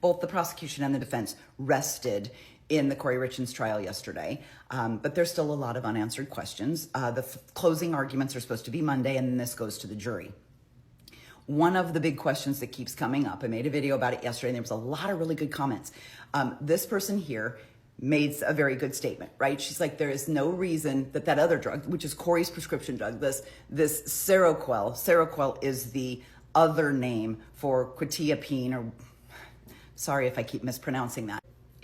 Both the prosecution and the defense rested in the Kouri Richins trial yesterday, but there's still a lot of unanswered questions. The closing arguments are supposed to be Monday, and then this goes to the jury. One of the big questions that keeps coming up, I made a video about it yesterday, and there was a lot of really good comments. This person here made a very good statement, right? She's like, there is no reason that other drug, which is Kouri's prescription drug, this Seroquel is the other name for quetiapine, or sorry if I keep mispronouncing that.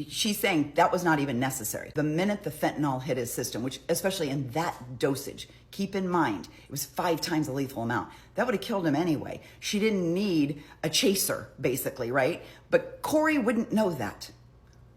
She's saying that was not even necessary. The minute the fentanyl hit his system, which especially in that dosage, keep in mind, it was 5 times the lethal amount. That would have killed him anyway. She didn't need a chaser, basically, right? But Kouri wouldn't know that.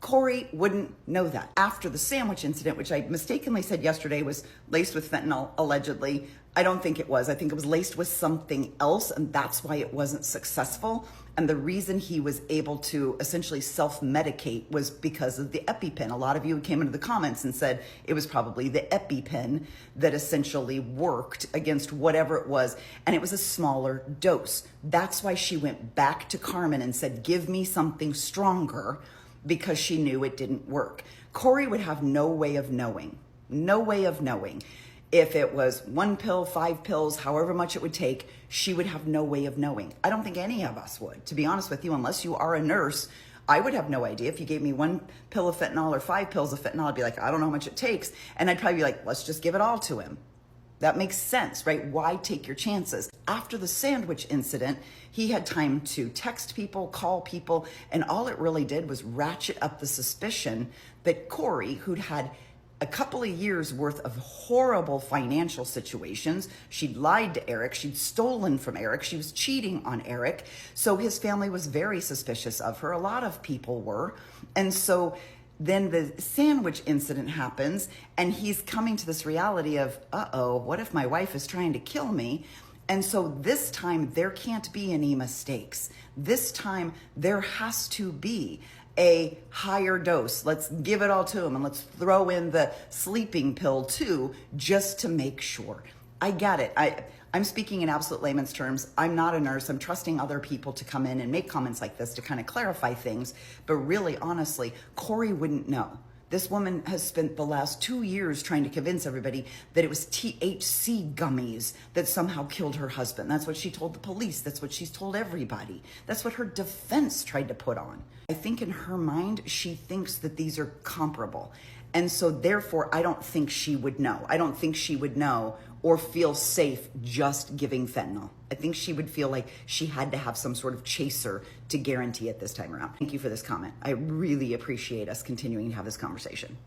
Kouri wouldn't know that. After the sandwich incident, which I mistakenly said yesterday was laced with fentanyl, allegedly, I don't think it was. I think it was laced with something else, and that's why it wasn't successful. And the reason he was able to essentially self-medicate was because of the EpiPen. A lot of you came into the comments and said it was probably the EpiPen that essentially worked against whatever it was, and it was a smaller dose. That's why she went back to Carmen and said, give me something stronger, because she knew it didn't work. Kouri would have no way of knowing if it was 1 pill, 5 pills, however much it would take. She would have no way of knowing. I don't think any of us would, to be honest with you, unless you are a nurse. I would have no idea. If you gave me 1 pill of fentanyl or 5 pills of fentanyl, I'd be like, I don't know how much it takes. And I'd probably be like, let's just give it all to him. That makes sense, right? Why take your chances? After the sandwich incident, he had time to text people, call people, and all it really did was ratchet up the suspicion that Kouri, who'd had a couple of years worth of horrible financial situations, she'd lied to Eric, she'd stolen from Eric, she was cheating on Eric, so his family was very suspicious of her. A lot of people were. And so then the sandwich incident happens, and he's coming to this reality of, uh-oh, what if my wife is trying to kill me? And so this time, there can't be any mistakes. This time, there has to be a higher dose. Let's give it all to him, and let's throw in the sleeping pill too, just to make sure. I get it. I'm speaking in absolute layman's terms. I'm not a nurse. I'm trusting other people to come in and make comments like this to kind of clarify things. But really, honestly, Kouri wouldn't know. This woman has spent the last 2 years trying to convince everybody that it was THC gummies that somehow killed her husband. That's what she told the police. That's what she's told everybody. That's what her defense tried to put on. I think in her mind, she thinks that these are comparable. And so therefore, I don't think she would know. I don't think she would know or feel safe just giving fentanyl. I think she would feel like she had to have some sort of chaser to guarantee it this time around. Thank you for this comment. I really appreciate us continuing to have this conversation.